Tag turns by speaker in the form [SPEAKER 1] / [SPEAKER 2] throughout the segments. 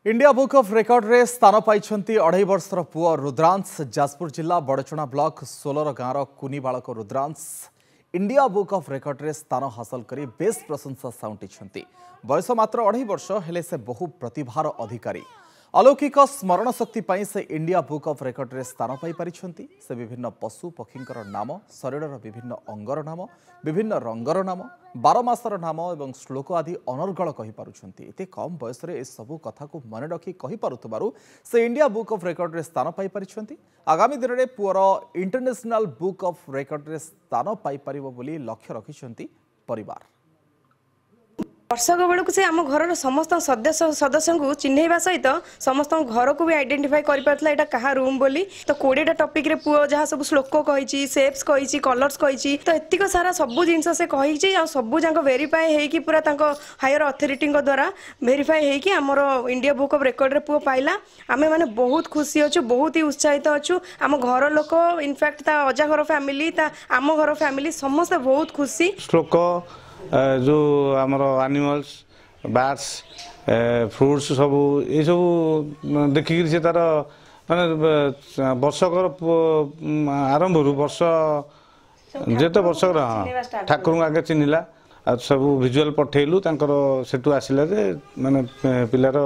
[SPEAKER 1] India book of record रे स्थान पाई 2.5 वर्षर पुओ रुद्रांश जाजपुर जिला बड़चणा ब्लॉक सोलर गाँव कुनी बालक Rudransh India book of record रे स्थान हासिल करी बेस प्रशंसा साउंटी बयस मात्र 2.5 वर्ष हेले से बहु प्रतिभार अधिकारी अलौकिक स्मरण शक्ति पाई से इंडिया बुक ऑफ रेकर्ड रे स्थान पाई पारिछंती से विभिन्न पशु पक्षींकर नाम शरीरर विभिन्न अंगर नाम विभिन्न रंगर नाम 12 मासर नाम एवं श्लोक आदि अनर्गल कहि पारुछंती एते कम बयस रे ए सबु कथा को मन रखी कहि पारुतबारु से इंडिया बुक ऑफ रेकर्ड रे स्थान पाई पारिछंती आगामी दिन रे poor international book of record रे स्थान पाई परिबो बोली लक्ष्य रखिछंती परिवार
[SPEAKER 2] वर्षक बेलू से आम घर समस्त सदस्य को चिन्हवा सहित समस्त घर को भी आइडेंटिफाई कर पार्ला यहाँ क्या रूम बोली तो 20टा टॉपिक रे पुओ जहाँ सब श्लोक कही शेप्स कही कलर्स कही तो एतिक सारा सब जिनस से कही सब जाक वेरीफाई होगी पूरा हायर अथॉरिटी द्वारा वेरीफाई होगी आमर इंडिया बुक ऑफ रेकर्ड रे पुओ पाइला आमे माने बहुत खुशी अच्छु बहुत ही उत्साहित अच्छु आम घर लोक इनफैक्ट ता अजा घर फैमिली ता आम घर फैमिली समस्त बहुत खुशी
[SPEAKER 3] श्लोक जो आमर एनिमल्स बार्ड्स फ्रूट्स सब ये सब देखिक से तार माने वर्षकर आरंभ वर्ष जेते वर्षकर हाँ ठाकुर आगे चिन्हला सब विजुअल पठेलु सेठू आसिला जे माने पिलार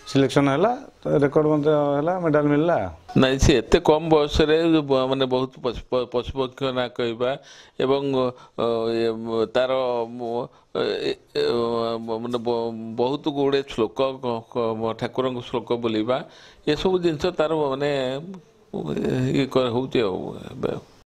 [SPEAKER 3] सिलेक्शन है रेकर्ड है मेडल मिलला
[SPEAKER 4] नहीं से एते कम बयस माने बहुत पशुपक्षी ना कहवा एवं तार माने बहुत गुड़े श्लोक ठाकुर श्लोक बोलवा ये सब जिनस तार माने ये